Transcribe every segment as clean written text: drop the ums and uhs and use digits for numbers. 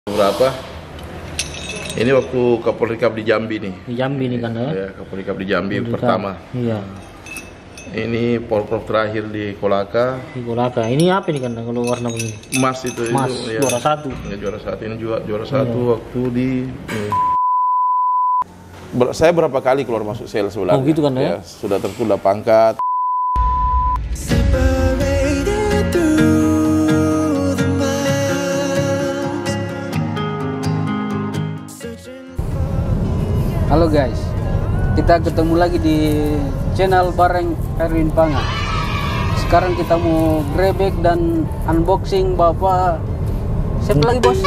Berapa? Ini waktu Kapolrikab di Jambi nih. Di Jambi nih kan ya? Ya, Kapolrikab di Jambi pertama. Iya. Ini Polprov terakhir di Kolaka. Di Kolaka. Ini apa nih kan kalau warna begini? Emas itu. Emas, itu, juara satu. Ya, juara satu. Ini juara satu waktu di. Saya berapa kali keluar masuk sel sebenarnya. Oh gitu kan ya? Sudah tertunda pangkat. Halo guys, kita ketemu lagi di channel bareng Erwin Panga. Sekarang kita mau grebek dan unboxing Bapak. Siapa lagi bos?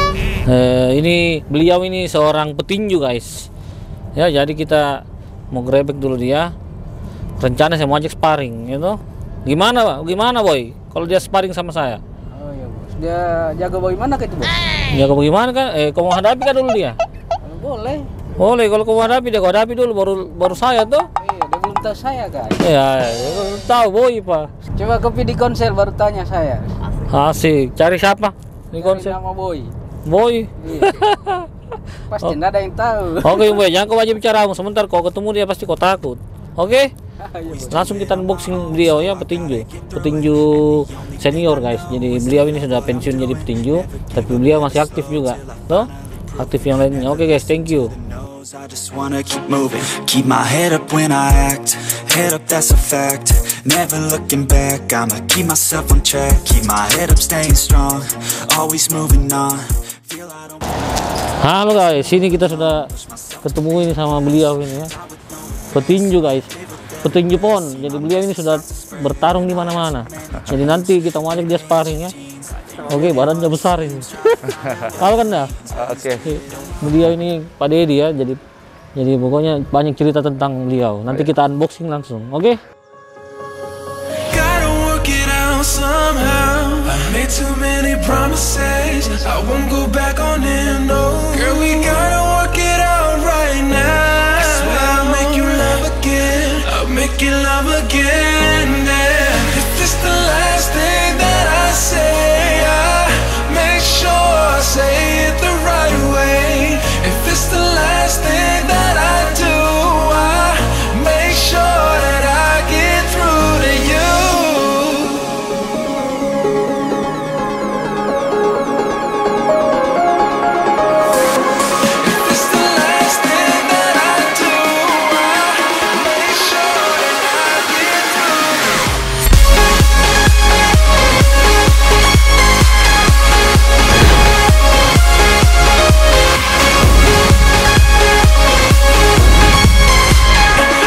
Ini beliau ini seorang petinju guys. Ya jadi kita mau grebek dulu dia. Rencana saya mau ajak sparring, gitu. Gimana boy? Kalau dia sparring sama saya? Oh iya bos. Dia jaga bagaimana kayak itu bos? Jaga bagaimana kan? Kamu hadapi kan dulu dia? Boleh. Boleh, kalau kamu hadapi dia, kau hadapi dulu baru saya tuh. Iya, dia belum tahu saya guys. Ya, tahu boy pak. Coba kopi di konsel baru tanya saya. Asik, cari siapa? Di Cari konsep. nama Boy. Boy. Iya. Pasti nggak ada yang tahu. Oke boy, jangan kau wajib bicara. Sebentar kau ketemu dia pasti kau takut. Oke? Langsung kita unboxing beliau ya, petinju senior guys. Jadi beliau ini sudah pensiun jadi petinju, tapi beliau masih aktif juga. Tuh, aktif yang lainnya. Oke guys, thank you. I just wanna keep moving, keep my head up when I act, head up that's a fact, never looking back, I'ma keep myself on track, keep my head up staying strong, always moving on. Halo guys, sini kita sudah ketemu ini sama beliau ini ya, petinju guys, petinju pon. Jadi beliau ini sudah bertarung di mana-mana. Jadi nanti kita mau ajak dia sparring ya. Oke, badannya besar ini. Tahu kan dah? Oke. Beliau ini Pak Dedi ya, jadi pokoknya banyak cerita tentang beliau. Nanti kita unboxing langsung, oke? Gotta work it out somehow. I made too many promises. I won't go back on them, no. Girl, we gotta work it out right now. I swear I'll make you love again. I'll make you love again, yeah. If it's the last thing that I say, I make sure I say it the right way. If it's the last thing that I do, I make sure that I get through to you. If it's the last thing that I do, I make sure that I get through.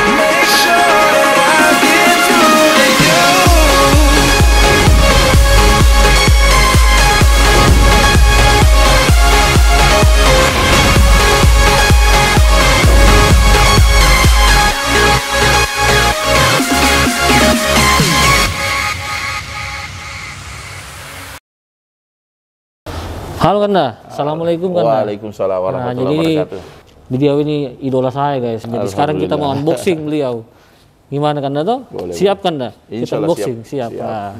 Make sure that I get through to you. Halo Kanda, assalamualaikum Kanda. Waalaikumsalam Nah, warahmatullahi jadi wabarakatuh. beliau ini idola saya guys. Jadi sekarang kita mau unboxing beliau. Gimana Kanda tuh? Boleh, Siap Kanda? Kita Insyaallah unboxing, siap. siap. Nah.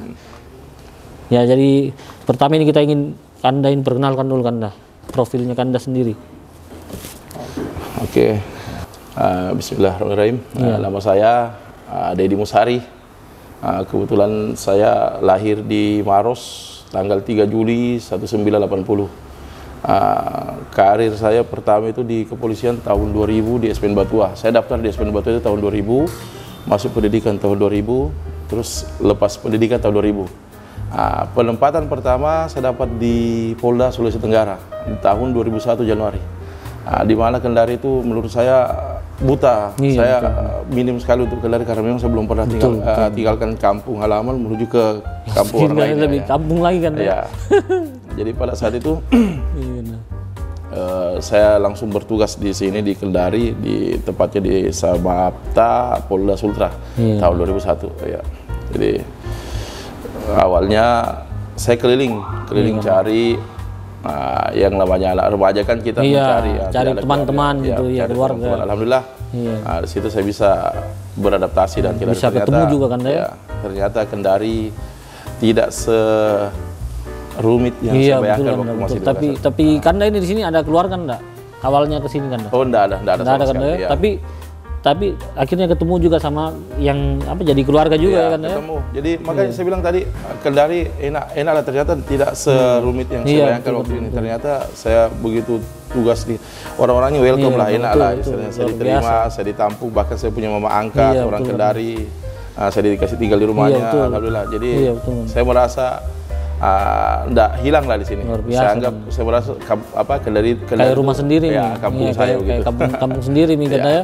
Ya jadi pertama ini kita ingin Kanda ini perkenalkan dulu Kanda, profilnya Kanda sendiri. Oke. Bismillahirrahmanirrahim. Nama saya Deddy Musari. Kebetulan saya lahir di Maros tanggal 3 Juli 1980. Karir saya pertama itu di kepolisian tahun 2000 di SPN Batua. Saya daftar di SPN Batua itu tahun 2000, masuk pendidikan tahun 2000, terus lepas pendidikan tahun 2000. Penempatan pertama saya dapat di Polda Sulawesi Tenggara di tahun 2001 Januari. Di mana Kendari itu menurut saya buta. Iya, Saya minim sekali untuk Kendari karena memang saya belum pernah tinggalkan kampung halaman menuju ke kampung orang lain. Lebih kampung lagi kan? Ya. Jadi pada saat itu Iya, nah. saya langsung bertugas di sini di Kendari, di tepatnya di Sabapta Polda Sultra tahun 2001. Ya. Jadi awalnya saya keliling cari yang namanya anak remaja kan kita mencari cari teman-teman gitu ya, keluarga. Teman. Alhamdulillah di situ saya bisa beradaptasi dan bisa ketemu juga kan ya. Ternyata Kendari tidak rumit yang Iya saya bayangkan betul waktu Kanda, masih betul. Tapi Kanda ini di sini ada keluarga enggak? Awalnya ke sini Kanda? Oh, enggak ada Nggak sama ada Kanda sekali, ya. ya. Tapi akhirnya ketemu juga sama yang apa jadi keluarga juga Iya, ya Kanda ya. ketemu. Jadi makanya saya bilang tadi Kendari enak lah, ternyata tidak serumit yang saya Iya, bayangkan waktu ini. Ternyata saya begitu tugas di orang-orangnya welcome Iya, lah, enak betul, lah. betul. Istilahnya saya Luar diterima, saya ditampung, bahkan saya punya mama angkat Iya, orang betul, Kendari. Saya dikasih tinggal di rumahnya, betul. alhamdulillah. Jadi Iya, betul. saya merasa enggak hilang lah di sini. Luar biasa, Saya anggap, saya merasa Kendari Kayak rumah itu, sendiri ya, nih. kampung Iya, saya kayak begitu. kampung sendiri nih Kanda ya.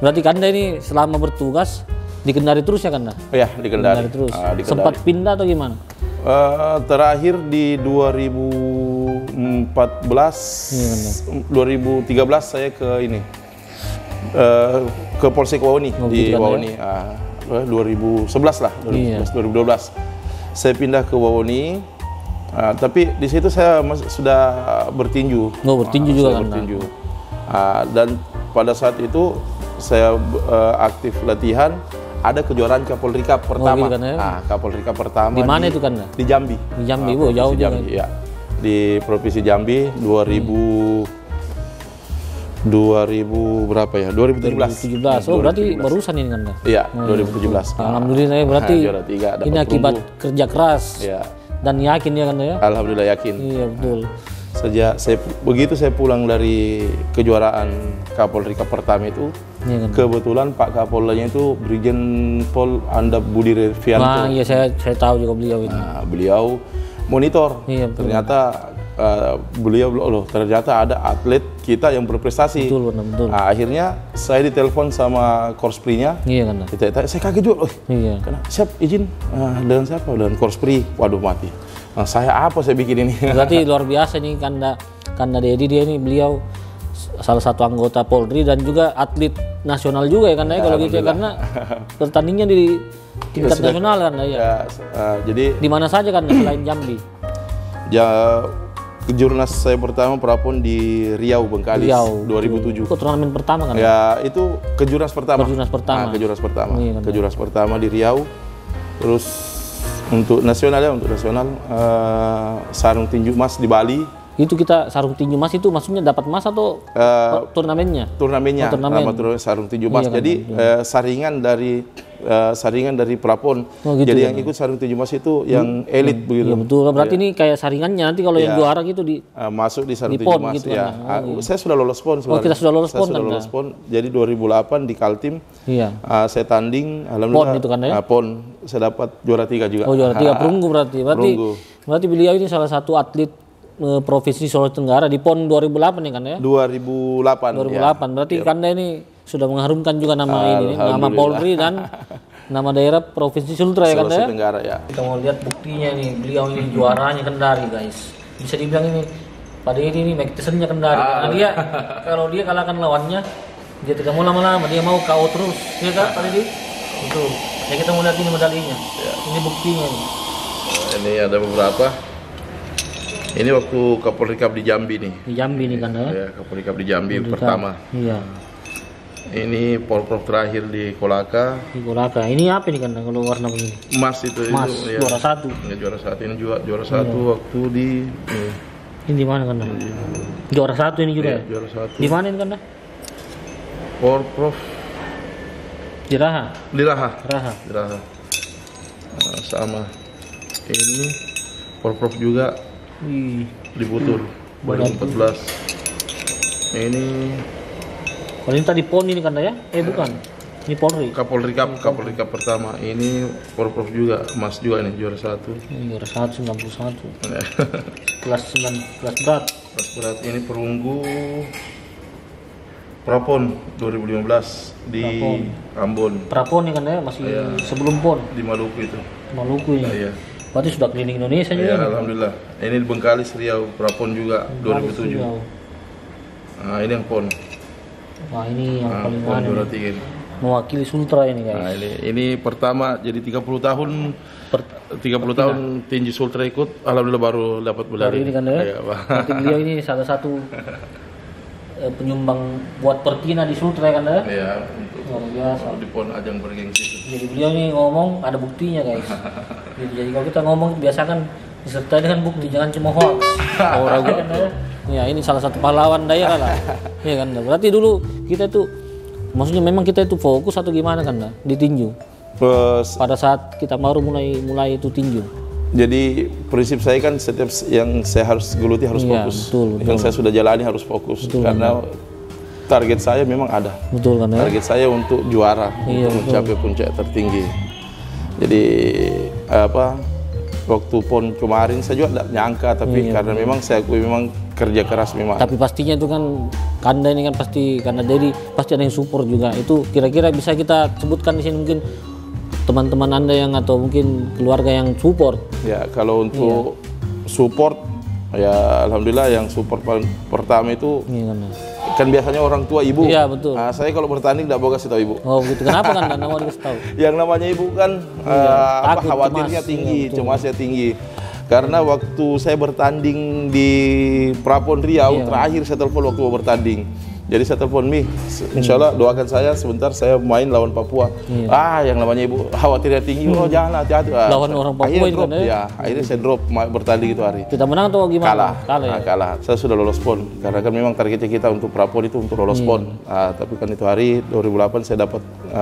Berarti Kanda ini selama bertugas di Kendari terus ya Kanda? Ya, di Kendari. Terus. Di Kendari. Sempat pindah atau gimana? Terakhir di 2013 saya ke ini ke Polsek Wawoni di gitu kan, Wawoni. 2011 lah, 2012 saya pindah ke Wawoni. Tapi di situ saya sudah bertinju. Oh, bertinju juga kan? Bertinju. Dan pada saat itu saya aktif latihan. Ada kejuaraan Kapolri Cup pertama. gitu kan ya? Kapolri Cup pertama. Di mana itu kan? Di Jambi. Di Jambi, Provinsi jauh juga. Jambi, ya. Di Provinsi Jambi 2000 berapa ya? 2017. 2017. Oh, berarti barusan ini Kanda? Iya, 2017. Alhamdulillah ya, berarti juara 3, dapat ini akibat perunggu. kerja keras Iya. dan yakin ya Kanda ya? Alhamdulillah yakin. Iya betul. Sejak begitu saya pulang dari kejuaraan Kapolri Cup pertama itu, Iya kan? kebetulan Pak Kapolanya itu Brigjen Pol Andap Budi Revianto. Nah, iya saya tahu juga beliau ini. Nah, beliau monitor. Iya, betul. Ternyata beliau loh, ternyata ada atlet kita yang berprestasi. Betul, betul. Nah, akhirnya saya ditelepon sama Korspri-nya. Iya Kanda. Saya kaget juga, Iya. siap izin dengan siapa? Dengan Korspri. Waduh mati. Nah, saya apa saya bikin ini? Berarti luar biasa nih Kanda Dedi, dia ini beliau salah satu anggota Polri dan juga atlet nasional juga ya Kanda ya, kalau gitu ya, karena pertandingannya di tingkat nasional Kanda ya. Jadi Di mana saja Kanda selain Jambi? ya jurnas saya pertama prapon di Riau Bengkalis 2007. Itu turnamen pertama kan? Ya itu kejurnas pertama. Kejurnas pertama. Kejurnas pertama. Iya, kan. Kejurnas pertama di Riau. Terus untuk nasional sarung tinju emas di Bali. Itu kita sarung tinju emas itu maksudnya dapat emas atau turnamennya? Turnamennya, Oh, turnamen. nama turnamen sarung tinju emas. Iya, kan, Jadi saringan dari prapon. Oh, gitu, Jadi kan. yang ikut sarung tinju emas itu yang elit begitu. Iya betul. Berarti ini kayak saringannya nanti kalau yang Iya. juara gitu di Masuk di sarung Di tinju PON emas gitu ya. kan. Saya sudah lolos PON sebenarnya. kita sudah lolos Saya PON, sudah kan, lolos Kak? PON. Jadi 2008 di Kaltim. iya. Saya tanding, alhamdulillah. PON itu kan, ya? PON, saya dapat juara 3 juga. Oh juara 3 perunggu berarti. Perunggu. Berarti beliau ini salah satu atlet provinsi Sulawesi Tenggara di PON 2008 ya kan ya? 2008. 2008. Berarti Kanda ini sudah mengharumkan juga nama ini, nama Alhamdulillah. Polri dan nama daerah provinsi Sultra ya Kanda Sulawesi ya? Tenggara ya. Kita mau lihat buktinya nih, beliau ini juaranya Kendari guys. Bisa dibilang ini pada ini magnetismnya Kendari. Karena dia kalau dia kalahkan lawannya, dia tidak mau lama-lama, dia mau KO terus. Iya kan Pak Dedi? Itu. Ya kita mau lihat ini medalinya. Ini buktinya nih. Ini ada beberapa. Ini waktu Kapolri Cup di Jambi nih. Di Jambi nih kan ya. Ya, Kapolri Cup di Jambi pertama. Iya. Ini Polprov terakhir di Kolaka. Di Kolaka. Ini apa nih kan kalau warna begini? Emas itu Mas, ya. juara 1. Ini juara 1 ini juga juara 1 waktu di Ini di mana kan? Juara 1 ini juga. ya, Ya? juara 1. Di mana ini kan? Polprov Di Raha. di Raha. Raha. Di Raha. Sama. Ini Polprov juga Wih. di Butur 2014. Ini Kalau ini tadi PON ini kan ya? Bukan. Ini Polri. Kapolri Cup pertama. Ini Polprov juga, emas juga nih juara 1. Ini juara 191. Kelas berat. Kelas berat ini perunggu Prapon 2015 di Ambon Prapon ini kan ya masih sebelum PON. di Maluku itu. Maluku ini. Iya. Berarti sudah keliling Indonesia juga. Ya, ini. alhamdulillah. Ini di Bengkalis Riau Prapon juga 2007. Riau. Nah, ini yang PON. Wah ini yang paling PON mana juara nih? 3. Mewakili Sultra ini guys. Nah, ini pertama jadi 30 tahun 30 tahun tinju Sultra ikut, alhamdulillah baru dapat medali. Baru ini kan ya? Iya, Pak. Berarti beliau ini salah satu penyumbang buat Pertina di Sultra kan ya? Iya, untuk Luar biasa. di PON ajang bergengsi itu. Jadi beliau ini ngomong ada buktinya guys. Jadi kalau kita ngomong biasa kan disertai dengan bukti, jangan cuma hoax. Oh, ragu kan ya? Ya ini salah satu pahlawan daerah lah. Iya kan. Berarti dulu kita itu, maksudnya memang kita itu fokus atau gimana kan di tinju? Pada saat kita baru mulai itu tinju. Jadi prinsip saya kan setiap yang saya harus geluti harus fokus. Betul. Yang saya sudah jalani harus fokus. Karena target saya memang ada. Betul kan ya? Target saya untuk juara, untuk mencapai puncak tertinggi. Jadi waktu PON kemarin saya juga tidak nyangka, tapi karena memang saya akui memang kerja keras memang. Tapi pastinya itu kan Kanda ini kan pasti, karena jadi pasti ada yang support juga. Itu kira-kira bisa kita sebutkan di sini mungkin teman-teman Anda yang atau mungkin keluarga yang support. Ya, kalau untuk support ya alhamdulillah yang support paling pertama itu kan biasanya orang tua ibu. Iya betul. Nah, saya kalau bertanding tidak mau kasih tahu ibu. Oh begitu. Kenapa kan tidak mau dikasih tahu? Yang namanya ibu kan takut, khawatirnya cemas. tinggi, cemasnya tinggi. Karena waktu saya bertanding di Prapon Riau, terakhir saya telepon waktu mau bertanding. Jadi saya telepon, Mi, insya Allah doakan saya sebentar saya main lawan Papua. Yang namanya ibu khawatirnya tinggi, oh jangan hati-hati. Lawan orang Papua itu kan ya? Akhirnya saya drop bertanding itu hari. Kita menang atau gimana? Kalah. Kalah. Saya sudah lolos PON, karena kan memang targetnya kita untuk Prapon itu untuk lolos PON. Tapi kan itu hari 2008 saya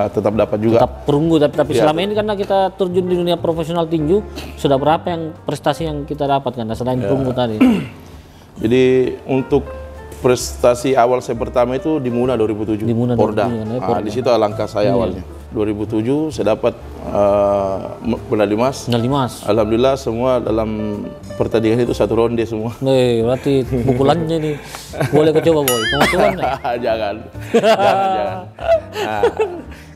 tetap dapat juga. Tetap perunggu, tapi selama ini karena kita terjun di dunia profesional tinju, sudah berapa yang prestasi yang kita dapatkan selain perunggu tadi? Jadi untuk prestasi awal saya pertama itu di Muna 2007, Porda. Di situ langkah saya awalnya. 2007 saya dapat medali emas. Alhamdulillah semua dalam pertandingan itu satu ronde semua. Berarti pukulannya nih boleh kau coba boy? Pengaturan jangan.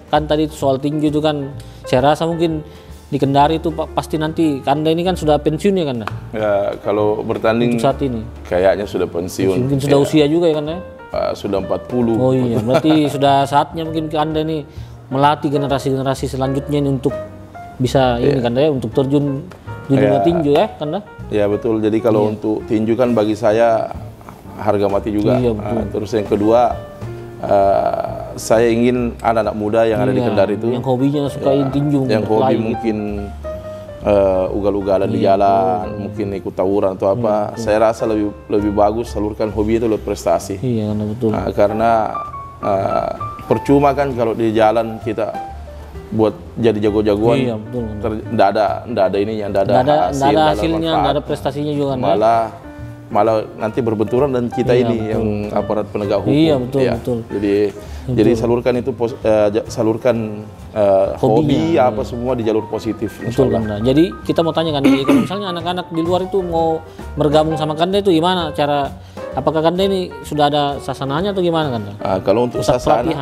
Kan tadi soal tinju itu kan saya rasa mungkin di Kendari itu pasti nanti Kanda ini kan sudah pensiun ya Kanda? Ya kalau bertanding untuk saat ini kayaknya sudah pensiun. Mungkin sudah usia juga ya Kanda? Sudah 40. Oh iya, berarti sudah saatnya mungkin Kanda ini melatih generasi-generasi selanjutnya ini untuk bisa ini Kanda ya, untuk terjun di dunia tinju ya Kanda? Ya betul, jadi kalau untuk tinju kan bagi saya harga mati juga. Terus yang kedua saya ingin anak-anak muda yang ada di Kendari itu yang hobinya sukain tinju, yang hobi mungkin ugal-ugalan di jalan, mungkin ikut tawuran atau apa. Saya rasa lebih bagus salurkan hobi itu lewat prestasi. Iya, betul. Karena percuma kan kalau di jalan kita buat jadi jago-jagoan. Iya, betul. Nggak ada ininya, nggak ada hasilnya, nggak ada prestasinya juga. Malah nanti berbenturan dan kita ini yang aparat penegak hukum. Iya, betul. Jadi salurkan itu salurkan hobi apa semua di jalur positif. Betul Kanda. Jadi kita mau tanya kan, kalau misalnya anak-anak di luar itu mau bergabung sama Kanda itu gimana cara? Apakah Kanda ini sudah ada sasananya atau gimana Kanda? Kalau untuk sasana,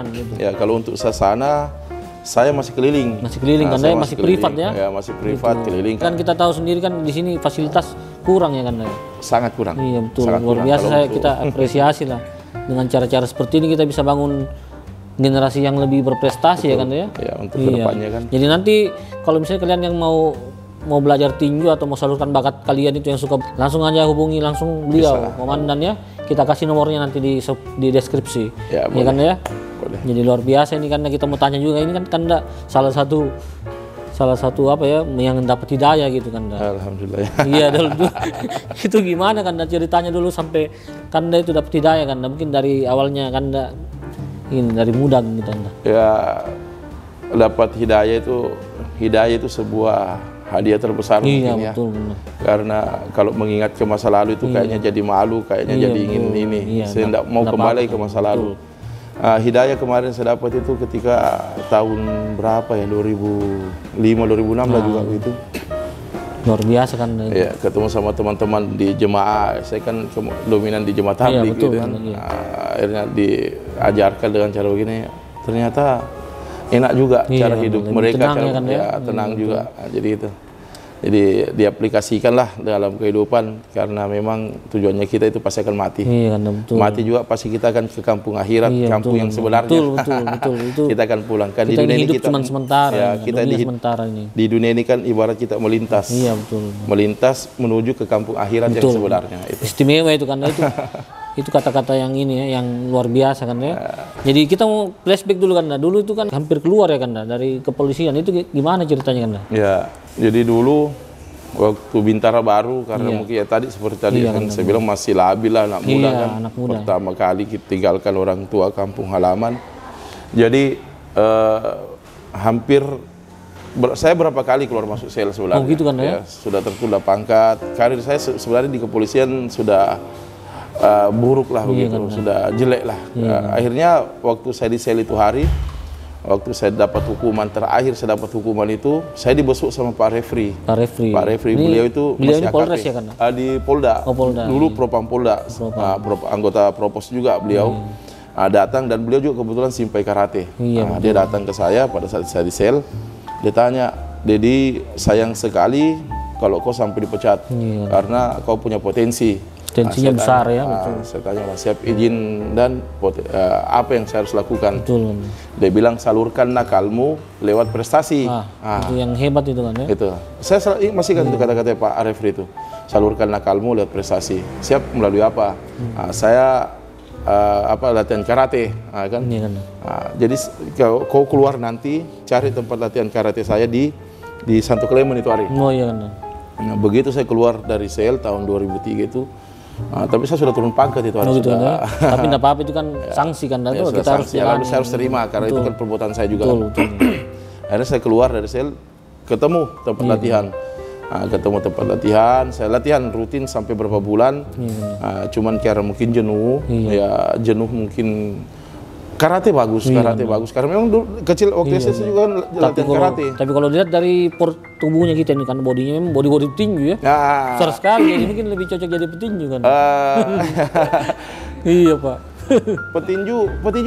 kalau untuk sasana saya masih keliling. Kanda ya, masih privat ya? Ya masih privat keliling. Kan kita tahu sendiri kan di sini fasilitas kurang ya Kanda? Sangat kurang. Iya betul. Luar biasa kita apresiasi lah dengan cara-cara seperti ini kita bisa bangun generasi yang lebih berprestasi ya Kanda ya? Iya untuk kedepannya kan. Jadi nanti kalau misalnya kalian yang mau belajar tinju atau mau salurkan bakat kalian itu yang suka, langsung aja hubungi langsung beliau komandan ya. Kita kasih nomornya nanti di deskripsi. Ya Kanda ya? Boleh. Jadi luar biasa ini karena kita mau tanya juga ini kan Kanda salah satu apa ya yang dapat hidayah gitu Kanda. Alhamdulillah ya. Iya dulu itu gimana Kanda ceritanya dulu sampai Kanda itu dapat hidayah Kanda, mungkin dari awalnya Kanda ini dari muda gitu Kanda. Ya dapat hidayah itu sebuah hadiah terbesar mungkin ya. Betul. Karena kalau mengingat ke masa lalu itu kayaknya jadi malu, kayaknya jadi ingin ini. Saya tidak mau kembali ke masa lalu. Hidayah kemarin saya dapat itu ketika tahun berapa ya, 2005 2006 lah juga begitu. Luar biasa kan. Ya, ketemu sama teman-teman di jemaah. Saya kan dominan di jemaah tabligh gitu kan. Akhirnya diajarkan dengan cara begini. Ternyata enak juga cara hidup mereka, tenang juga. Jadi itu. Jadi diaplikasikanlah dalam kehidupan karena memang tujuannya kita itu pasti akan mati. Mati juga pasti kita akan ke kampung akhirat, kampung yang sebenarnya. Betul. Kita akan pulang kan di dunia ini kita cuma sementara. Ya, kita di dunia ini kan ibarat kita melintas. Melintas menuju ke kampung akhirat yang sebenarnya. Itu. Istimewa itu karena itu kata-kata yang ini ya, yang luar biasa kan ya. Jadi kita mau flashback dulu kan. Dulu itu kan hampir keluar ya kan dari kepolisian. Itu gimana ceritanya kan? Ya, jadi dulu waktu Bintara baru karena mungkin ya tadi seperti tadi kan saya bilang masih labil lah, anak muda kan. Anak muda. Pertama kali kita tinggalkan orang tua kampung halaman. Jadi saya berapa kali keluar masuk sel sebenarnya. Oh gitu kan ya? Sudah tertunda pangkat. Karir saya sebenarnya di kepolisian sudah buruk lah begitu, sudah jelek lah. Akhirnya waktu saya di sel itu hari, waktu saya dapat hukuman terakhir, saya dapat hukuman itu, saya dibesuk sama Pak Refri. Pak Refri. Beliau itu beliau masih ini Polres AKP. ya kan? Di Polda. Oh, Polda. Dulu Propam Polda. Anggota Propos juga beliau. Datang dan beliau juga kebetulan simpai karate. Dia datang ke saya pada saat saya di sel. Dia tanya, "Dedi, sayang sekali kalau kau sampai dipecat karena kau punya potensi." Potensinya besar ya, betul. Saya tanya, "Siap izin dan apa yang saya harus lakukan?" Betul. Dia bilang, "Salurkan nakalmu lewat prestasi." Itu yang hebat itu kan ya. Itu. Saya masih kan kata-kata Pak Refri itu. Salurkan nakalmu lewat prestasi. Siap melalui apa? Saya latihan karate, kan? Iya kan. Jadi kau keluar nanti cari tempat latihan karate saya di Santo Clemen itu hari. Oh iya kan. Nah, begitu saya keluar dari sel tahun 2003 itu, tapi saya sudah turun pangkat itu hari. Gitu kan, ya? Tapi tidak apa-apa itu kan sanksi kan, kita harus jalani. Saya harus terima karena itu kan perbuatan saya juga. Betul. Akhirnya saya keluar dari sel, ketemu tempat latihan. Ketemu tempat latihan, saya latihan rutin sampai berapa bulan. Cuman karena mungkin jenuh, ya jenuh mungkin. Karate bagus, karena memang dulu kecil waktu saya juga kan latihan karate. Tapi kalau dilihat dari tubuhnya kita ini kan bodinya memang body petinju ya. Besar sekali, jadi mungkin lebih cocok jadi petinju kan. Iya Pak. Petinju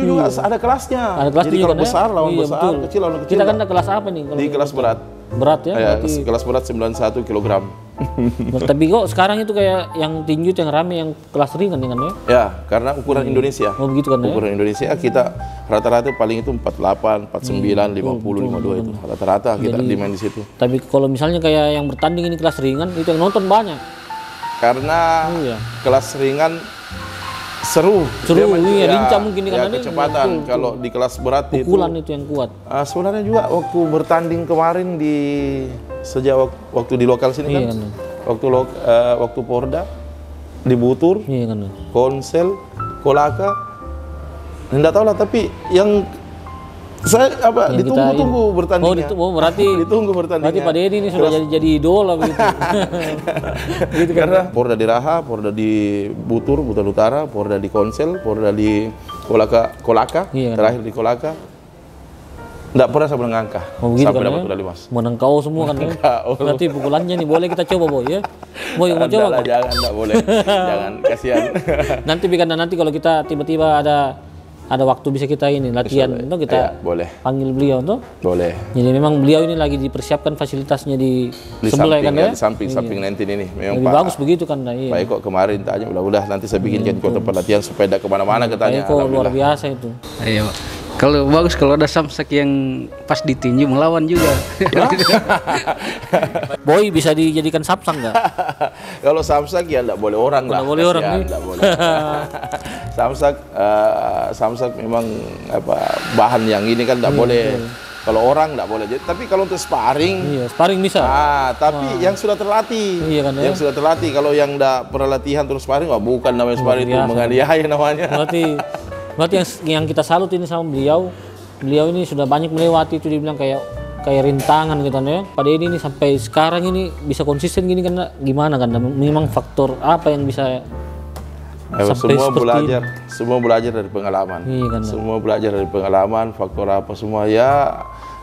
juga ada kelasnya. Ada kelasnya. Jadi kalau kan, besar lawan iya, besar, betul. kecil lawan kecil. Kita kan ada kelas apa nih? Di kelas berat. Berat ya? Berarti... kelas berat 91 kg. Tapi kok sekarang itu kayak yang tinju yang rame yang kelas ringan kan ya? Ya, karena ukuran Indonesia. Oh begitu kan ya? Ukuran Indonesia kita rata-rata paling itu 48, 49, 50, 52 itu. Rata-rata kita dimain di situ. Tapi kalau misalnya kayak yang bertanding ini kelas ringan itu yang nonton banyak. Karena kelas ringan seru, iya, lincah mungkin ya, kecepatan. Kalau di kelas berat pukulan itu yang kuat. Sebenarnya juga waktu bertanding kemarin sejak waktu di lokal sini kan, waktu Porda di Butur, Konsel, Kolaka, tidak tahu lah. Tapi yang saya ditunggu-tunggu bertandingnya. Berarti ditunggu bertandingnya. Berarti Pak Dedi ini sudah jadi idola begitu. Gitu karena Porda di Raha, Porda di Butur Utara, Porda di Konsel, Porda di Kolaka, terakhir di Kolaka. Tidak pernah saya menang angka sampai dapat medali emas. Menang KO semua kan? Berarti pukulannya nih boleh kita coba Boy ya? Boy mau coba? Jangan, tidak boleh. Jangan, kasihan. Nanti kalau kita tiba-tiba ada waktu bisa kita ini latihan itu kita boleh panggil beliau tuh. Boleh. Jadi memang beliau ini lagi dipersiapkan fasilitasnya di sebelah kan ya? Di samping nanti ini memang lebih bagus begitu kan. Pak Eko kemarin tanya udah nanti saya bikinkan tempat latihan supaya tidak kemana-mana katanya. Pak Eko luar biasa itu. Ayo. Kalau bagus kalau ada samsak yang pas ditinju melawan juga. Boy bisa dijadikan samsak nggak? Kalau samsak ya enggak boleh orang lah. Enggak boleh orang nih. Enggak boleh. Samsak memang bahan yang ini kan enggak boleh. Kalau orang enggak boleh. Tapi kalau untuk sparring, sparring bisa. Tapi yang sudah terlatih. Iya kan ya? Yang sudah terlatih. Kalau yang enggak pernah latihan terus sparring, bukan namanya sparring, itu menganiaya namanya. Berarti yang kita salut ini sama beliau ini sudah banyak melewati itu, dibilang kayak rintangan gitu kan ya. Pada ini sampai sekarang ini bisa konsisten gini kan gimana kan? Memang faktor apa yang bisa semua belajar dari pengalaman. Iya kan, semua belajar dari pengalaman, faktor apa semua ya.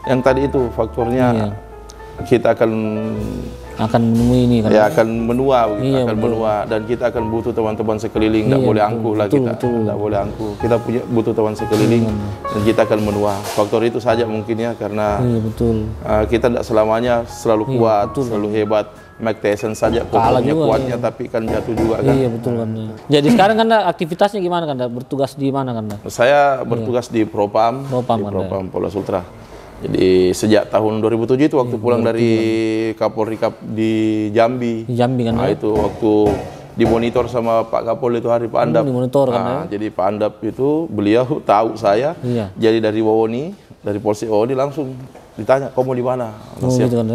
Yang tadi itu faktornya kita akan menemui ini kan. Ya akan menua begitu, menua, dan kita akan butuh teman-teman sekeliling, enggak boleh angkuh lah kita. Enggak boleh angkuh. Kita butuh teman sekeliling dan kita akan menua. Faktor itu saja mungkin ya, karena kita enggak selamanya selalu kuat, selalu hebat. Mike Tyson saja kokohnya kuatnya tapi kan jatuh juga kan. Iya betul kan. Jadi sekarang kan aktivitasnya gimana kan? Bertugas di mana kan? Saya bertugas di Propam Polda Sultra. Jadi sejak tahun 2007 itu waktu pulang dari Kapolri di Jambi. Kan itu waktu dimonitor sama Pak Kapolri itu hari Pak Andap. Dimonitor kan Jadi Pak Andap itu beliau tahu saya. Jadi dari Wawoni, dari Polsek Wawoni langsung ditanya, "Kamu di mana?" Gitu kan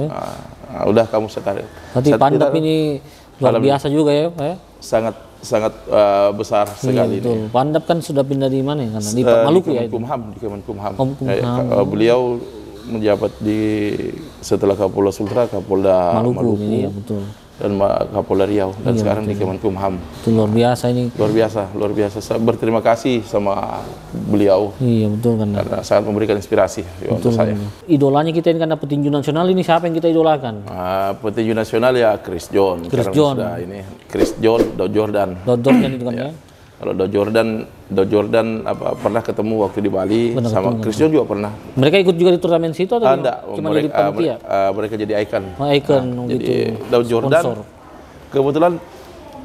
Udah kamu saya tarik. Berarti Pandap ini luar biasa juga ya, Pak ya? Sangat besar sekali betul. ini. Pandap kan sudah pindah di mana ya? Karena di Maluku ya? Di Kemenkumham. Beliau Beliau menjabat setelah Kapolda Sultra, Kapolda Maluku iya, betul. Dan Kapolda Riau, dan sekarang di Kemenkumham. Itu luar biasa ini. Luar biasa. Saya berterima kasih sama beliau. Iya betul kan. Karena sangat memberikan inspirasi untuk saya. Idolanya kita ini karena petinju nasional ini siapa yang kita idolakan? Petinju nasional ya Chris John. Chris John. Chris John, Do Jordan. Do Jordan itu kan ya. Kalau Do Jordan pernah ketemu waktu di Bali, sama Chris John juga pernah. Mereka ikut juga di turnamen situ atau enggak? Cuma jadi panitia? Mereka jadi ikon. Ikon gitu. Jadi Do Jordan kebetulan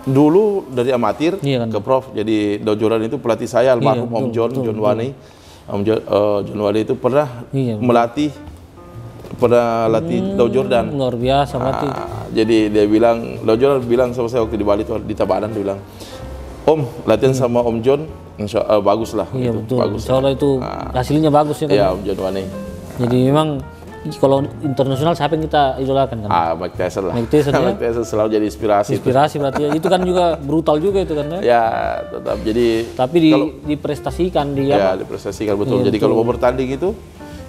dulu dari amatir ke prof. Jadi Do Jordan itu pelatih saya almarhum Om John Wani. John Wani itu pernah melatih Do Jordan. Luar biasa berarti. Jadi Do Jordan bilang sama saya waktu di Bali di Tabanan, dia bilang, Om, latihan sama Om John, insya Allah bagus lah. Iya gitu. betul, bagus. insya Allah itu hasilnya bagus ya kan? Iya, Om John Wani. Jadi memang kalau internasional siapa yang kita idolakan kan? Mike Tyson lah. Mike Tyson ya? Mike Tyson selalu jadi inspirasi. Inspirasi berarti ya. Itu kan juga brutal juga itu kan ya? Ya, tetap jadi. Tapi diprestasikan dia. Ya, diprestasikan betul. Jadi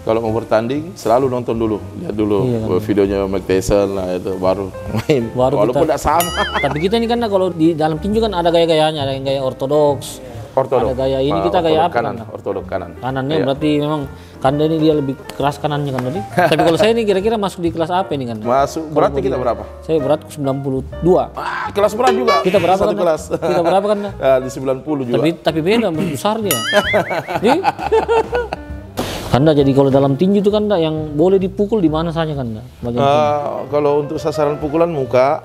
kalau mau bertanding selalu nonton dulu, lihat dulu videonya Mike Tyson lah, itu baru main. Walaupun tidak sama. Tapi kita ini kan kalau di dalam tinju kan ada gaya-gayanya, ada yang gaya ortodoks. Ada gaya ini, kita gaya apa kanan? Ortodok kanan. Kanannya berarti memang Kanda ini dia lebih keras kanannya kan tadi. Tapi kalau saya ini kira-kira masuk di kelas apa ini kan? Masuk beratnya kita berapa? Saya berat 92. Kelas berat juga. Kita berapa Satu kan? kelas. Kita berapa kan? Di 90 juga. Tapi beda besarnya. Kanda jadi kalau dalam tinju itu Kanda yang boleh dipukul di mana saja Kanda? Kalau untuk sasaran pukulan muka,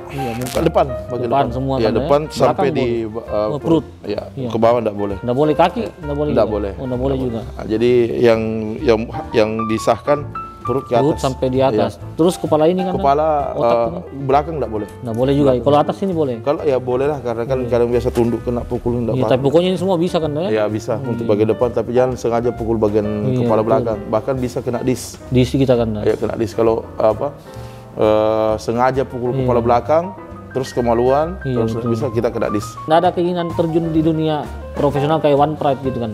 depan, bagian depan semua ya, Kanda, depan ya? sampai Belakang di perut. Ya, ke bawah enggak boleh. Enggak boleh kaki, enggak boleh. Enggak boleh. Oh, enggak boleh juga. Jadi yang disahkan perut ke atas. Perut sampai di atas. Iya. Terus kepala ini kan? Kepala belakang enggak boleh. Enggak boleh juga. Kalau atas ini boleh. Kalau ya boleh lah, karena kan kadang biasa tunduk kena pukul enggak apa. Tapi pokoknya ini semua bisa kan ya? Ya bisa untuk bagian depan, tapi jangan sengaja pukul bagian kepala belakang. Bahkan bisa kena dis. Dis kita kan. Ya kena dis kalau sengaja pukul kepala belakang, terus kemaluan, terus bisa kita kena dis. Nggak ada keinginan terjun di dunia profesional kayak One Pride gitu kan?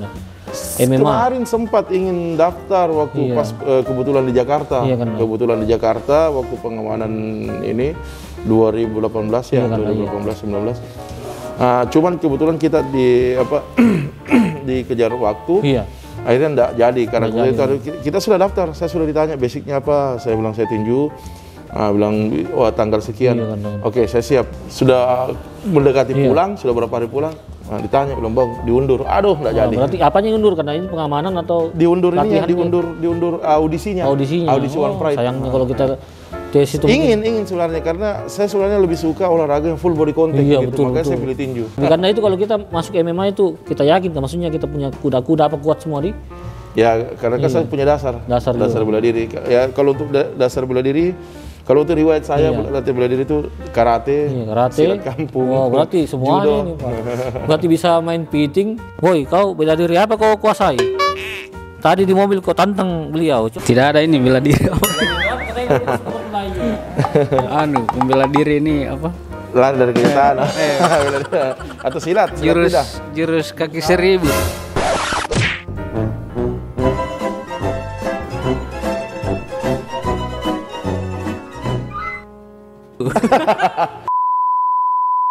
MMA. Kemarin sempat ingin daftar waktu pas kebetulan di Jakarta. Kebetulan di Jakarta waktu pengamanan ini 2018 ya, 2018-19. Cuman kebetulan kita dikejar waktu. Akhirnya enggak jadi karena kita sudah daftar. Saya sudah ditanya basicnya apa. Saya bilang saya tinju. Bilang tanggal sekian. Oke, saya siap. Sudah mendekati pulang, sudah berapa hari pulang? Ditanya, bilang bang diundur. Aduh, nggak jadi. Berarti apanya yang undur? Karena ini pengamanan atau diundur ini ya, diundur audisinya. Audisi One Pride. Sayangnya kalau kita tes itu ingin sebenarnya, karena saya sebenarnya lebih suka olahraga yang full body contact gitu. Makanya saya pilih tinju. Karena itu kalau kita masuk MMA itu kita yakin, maksudnya kita punya kuda-kuda apa kuat semua di. Ya, karena kan saya punya dasar bela diri. Ya, kalau untuk dasar bela diri, kalau untuk riwayat saya latihan bela diri itu karate, silat kampung. Oh, berarti semuanya ini, Pak. Berarti bisa main piting. Woi, kau bela diri apa kau kuasai? Tadi di mobil kau tantang beliau. Tidak ada ini bela diri. Membela diri ini apa? Lari dari kenyataan. Atau silat jurus kaki 1000.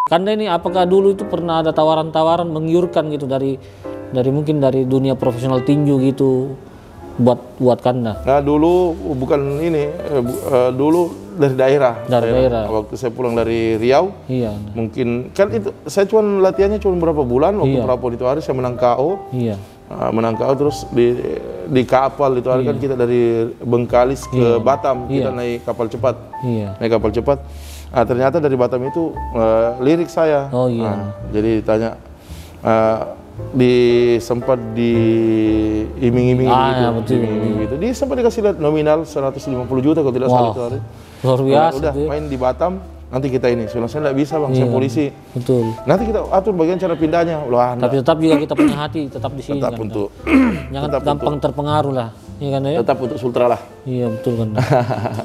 Kanda ini apakah dulu itu pernah ada tawaran-tawaran menggiurkan gitu dari mungkin dari dunia profesional tinju gitu buat Kanda? Nah dulu bukan ini, dulu dari daerah. Waktu saya pulang dari Riau, mungkin kan itu saya cuma latihannya cuma berapa bulan. Waktu Prapon itu hari saya menang KO. Menang KO terus di kapal itu hari kan kita dari Bengkalis ke Batam, kita naik kapal cepat. Naik kapal cepat. Ternyata dari Batam itu lirik saya. Jadi ditanya sempat diiming-iming gitu. Dia sempat dikasih lihat nominal 150 juta kalau tidak salah itu hari. Luar biasa. Udah main di Batam, nanti kita ini. Sebenarnya saya nggak bisa bang, saya polisi. Betul. Nanti kita atur bagian cara pindahnya. Tapi tetap juga kita punya hati tetap di sini. Tetap untuk jangan gampang terpengaruh lah. Iya kan ya? Tetap untuk Sultra lah. Iya betul kan.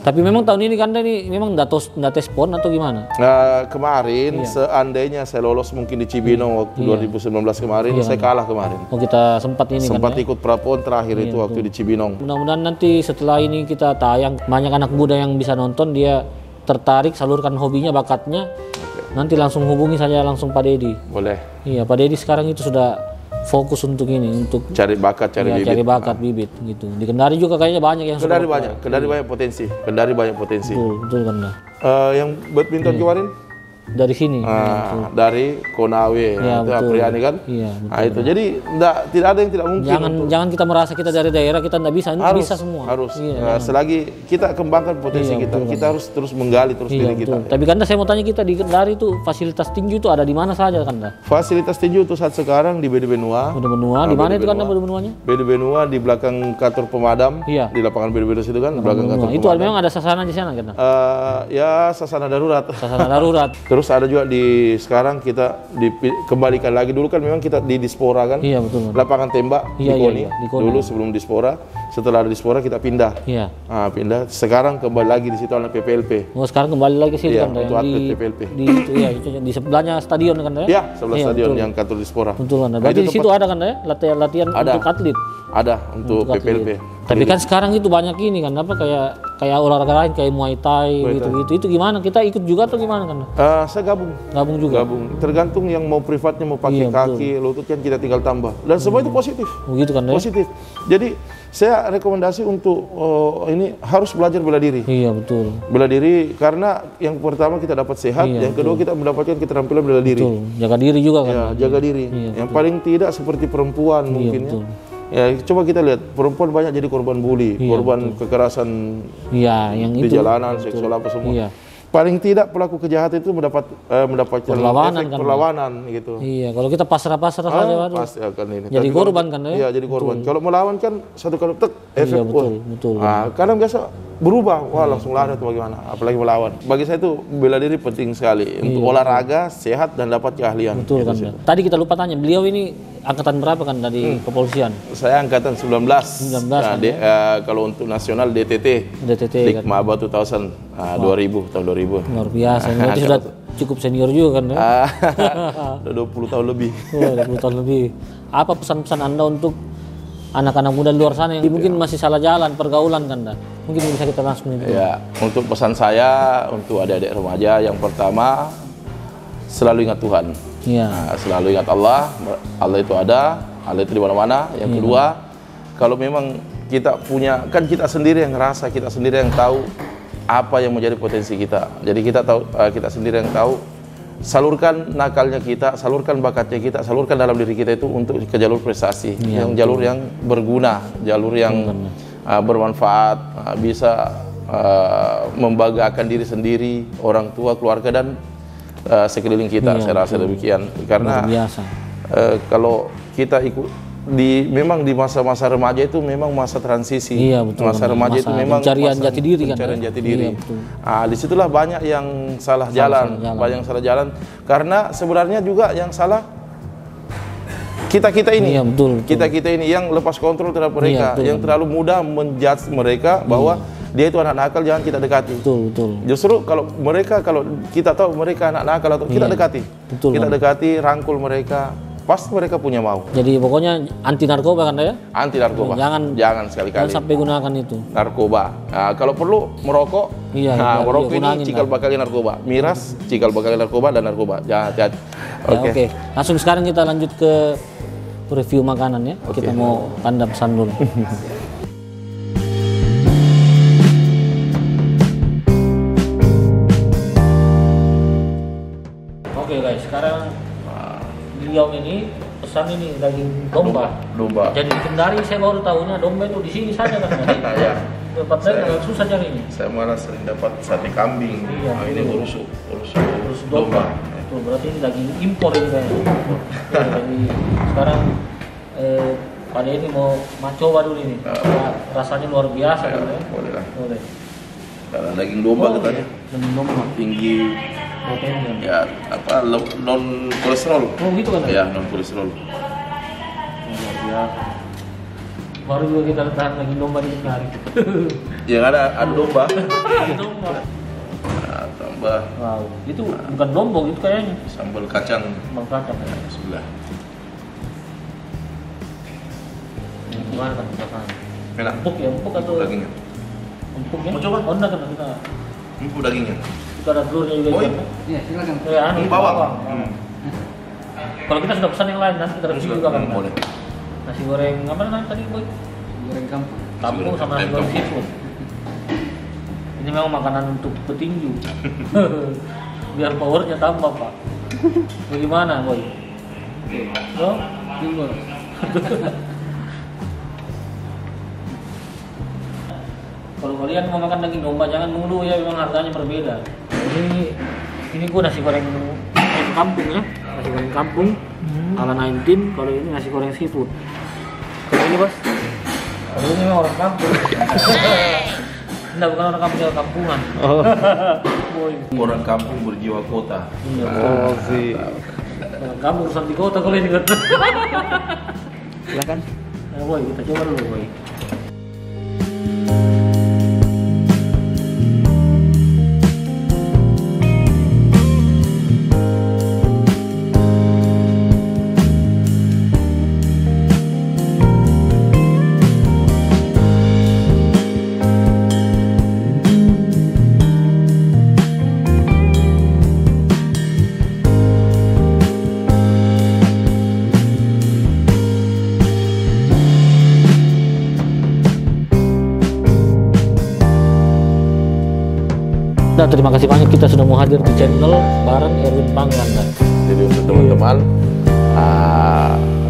Tapi memang tahun ini kan ini memang nggak tes pon atau gimana? Kemarin seandainya saya lolos mungkin di Cibinong waktu 2019 kemarin, saya kalah kemarin. Oh kita sempat ini Sempat kan ya? ikut prapon terakhir itu waktu di Cibinong. Mudah-mudahan nanti setelah ini kita tayang banyak anak muda yang bisa nonton, dia tertarik salurkan hobinya, bakatnya. Nanti langsung hubungi saja langsung Pak Dedi. Boleh. Iya, Pak Dedi sekarang itu sudah fokus untuk ini, untuk Cari bakat, cari bibit. cari bakat bibit gitu. Di Kendari juga kayaknya banyak yang Kendari sudah banyak, Kendari banyak potensi. Kendari banyak potensi. betul kan dah. Yang badminton kemarin Dari sini. dari Konawe, Ya, itu betul. Apriani kan. Iya, Nah, itu jadi tidak ada yang tidak mungkin. Jangan kita merasa kita dari daerah kita nggak bisa, ini harus, bisa semua. Harus. Iya, Selagi kita kembangkan potensi kita, kita harus terus menggali terus iya, diri kita. betul. Tapi Kanda saya mau tanya, kita di Kendari itu fasilitas tinju itu ada di mana saja Kanda? Fasilitas tinju untuk saat sekarang di BD Benua. Udah benua, di mana itu Kanda benuanya? BD Benua di belakang kantor pemadam. Iya. Di lapangan BD Benua situ kan, di belakang kantor Itu pemadam. memang ada sasana di sana Kanda? Ya sasana darurat. Sasana darurat. Terus ada juga di sekarang kita kembalikan lagi, dulu kan memang kita di Dispora kan. Iya betul. Lapangan tembak Iya, di Koni. iya, di Koni. Dulu sebelum Dispora, setelah ada Dispora kita pindah. Iya. Pindah. Sekarang kembali lagi di situ anak PPLP. Oh sekarang kembali lagi sih Iya, Kanda untuk yang atlet di PPLP. di itu ya, itu di sebelahnya stadion Kanda ya? Iya, sebelah Iya, stadion betul. yang kantor Dispora. Betul Kanda. Nah, Berarti itu di situ ada Kanda ya latihan Ada. untuk atlet. Ada untuk Untuk PPLP. atlet. Tapi kan sekarang itu banyak ini kan apa kayak olahraga lain kayak Muay Thai gitu-gitu. Itu gimana? Kita ikut juga atau gimana Kanda? Saya gabung. Gabung juga. Gabung. Tergantung yang mau privatnya mau pakai Iya, kaki, lutut kan kita tinggal tambah. Dan semua itu positif. Begitu Kanda ya? Positif. Jadi saya rekomendasi untuk ini harus belajar bela diri. Iya betul. Bela diri karena yang pertama kita dapat sehat, yang kedua kita mendapatkan keterampilan bela diri. Betul. Jaga diri juga kan. Ya, jaga diri. Yang paling tidak seperti perempuan mungkin betul. ya. Coba kita lihat perempuan banyak jadi korban bully, korban kekerasan Iya, yang di itu. jalanan, seksual apa semua. Iya. Paling tidak pelaku kejahatan itu mendapatkan Perlawanan efek kan, perlawanan gitu. Iya, kalau kita pasrah-pasrah saja waduh. Pasti akan ini. Jadi Tapi korban kalau- kan ya? Iya, jadi korban. Kalau melawan kan satu kali tek efek. Iya, betul, betul. Kadang biasa berubah, wah langsung lari atau bagaimana, apalagi melawan. Bagi saya itu bela diri penting sekali untuk olahraga, sehat dan dapat keahlian. Betul kan. Tadi kita lupa tanya, beliau ini angkatan berapa kan dari kepolisian? Saya angkatan 19. 19 kan, Kalau untuk nasional DTT. DTT kan. Dikma Batu 2000 tahun 2000. Luar biasa. Berarti sudah cukup senior juga kan ya? Udah 20 tahun lebih. Oh, 20 tahun lebih. Apa pesan-pesan Anda untuk anak-anak muda di luar sana yang mungkin masih salah jalan pergaulan kan dah? Mungkin bisa kita langsung itu. Ya, untuk pesan saya untuk adik-adik remaja yang pertama selalu ingat Tuhan. Iya. Selalu ingat Allah. Allah itu ada, Allah itu di mana-mana. Yang kedua, kalau memang kita punya, kan kita sendiri yang ngerasa, kita sendiri yang tahu apa yang menjadi potensi kita. Jadi kita tahu, kita sendiri yang tahu. Salurkan nakalnya kita, salurkan bakatnya kita, salurkan dalam diri kita itu untuk ke jalur prestasi, yang jalur yang berguna, jalur yang bermanfaat, bisa membanggakan diri sendiri, orang tua, keluarga dan sekeliling kita. Saya rasa demikian. Karena biasa. kalau kita ikut memang di masa-masa remaja itu memang masa transisi. Iya, betul. Masa remaja itu memang pencarian masa jati diri kan. pencarian jati diri. Iya, betul. Disitulah banyak yang salah jalan, banyak yang salah jalan. Karena sebenarnya juga yang salah kita ini. Iya, betul. Kita ini yang lepas kontrol terhadap mereka, betul, yang terlalu mudah menjudge mereka bahwa dia itu anak nakal, jangan kita dekati. Betul. Justru kalau kita tahu mereka anak nakal atau kita dekati. Betul, Kita dekati, rangkul mereka. Pasti mereka punya mau. Jadi pokoknya anti narkoba kan ya? Anti narkoba. Jangan sekali-kali. Jangan sampai gunakan itu. Narkoba. Kalau perlu merokok. Iya, merokok ini kurangin cikal bakal narkoba. Miras, cikal bakal narkoba dan narkoba. Jangan hati-hati. Oke. Langsung sekarang kita lanjut ke review makanan ya. Kita mau tanda pesan dulu. Oke guys, sekarang beliau ini pesan ini daging domba. Jadi di Kendari saya baru tahunya domba itu di sini saja kan. Ya. Tempat lain agak susah cari ini. Saya malah sering dapat sate kambing. Iya, Ini urus Terus domba. Itu berarti ini daging impor ini kayaknya. Jadi sekarang Pak Denny mau coba dulu ini. Rasanya luar biasa kan ya. Boleh lah. Boleh. Karena daging domba katanya Daging domba. tinggi Proteinnya. ya non kolesterol. Oh gitu kan? Ya, non kolesterol. Luar biasa. Baru juga kita tahan lagi domba di hari. Yang ada domba. Domba. Nah, tambah Wow, itu bukan lombok itu kayaknya. sambal kacang Sambal kacang. sebelah. Gimana kan rasanya? Enak. Empuk ya, empuk atau Dagingnya. empuk ya? Mau coba? Oh, enggak kan kita. Empuk dagingnya. Kita ada telurnya juga. Oh, di iya. sana. Iya, silakan. Ya, anu, Bawang. Kalau kita sudah pesan yang lain nanti kita review juga kan. Boleh. Nasi goreng apa namanya tadi boy? Goreng kampung. Kampung sama nasi goreng seafood. Ini memang makanan untuk petinju. Biar powernya tambah pak. Bagaimana boy? Oh, Tunggu. kalau kalian mau makan daging domba jangan dulu ya, memang harganya berbeda. Ini gua nasi goreng kampung ya, nasi goreng kampung ala 19. Kalau ini nasi goreng seafood. Kalau ini bos, kalau ini memang orang kampung. Enggak, bukan orang kampung, orang kampungan. Oh. Boy. Orang kampung berjiwa kota. Iya, Oh, sih. orang kampung urusan di kota kalau ini kan. Silakan. Nah, boy, kita coba dulu boy. Nah, terima kasih banyak kita sudah mau hadir di channel bareng Erwin Panggan. Jadi untuk teman-teman,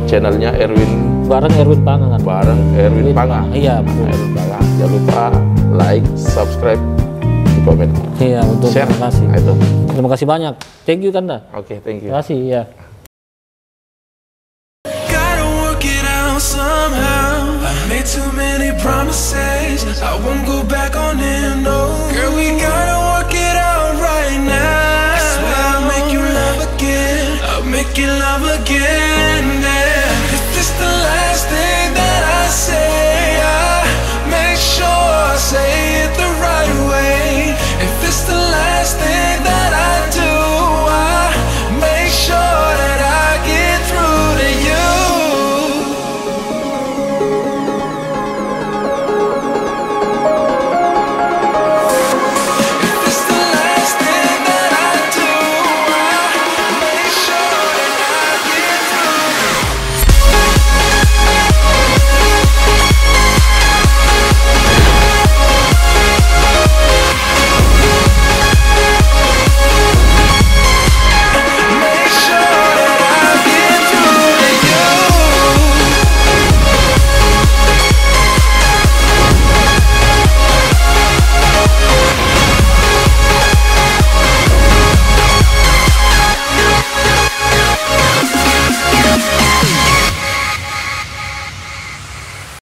channelnya Bareng Erwin Panggan. Erwin Pangga. Iya, betul. Erwin Pangga. Jangan lupa like, subscribe, di komen. Iya, betul. Share. Terima kasih. Nah, itu. Terima kasih banyak. Thank you Kanda. Oke, thank you. Terima kasih ya. Gotta work it out somehow. I made too many promises. I won't go back on them, no. Girl, we gotta work it out right now. I swear I'll make you love again. I'll make you love again.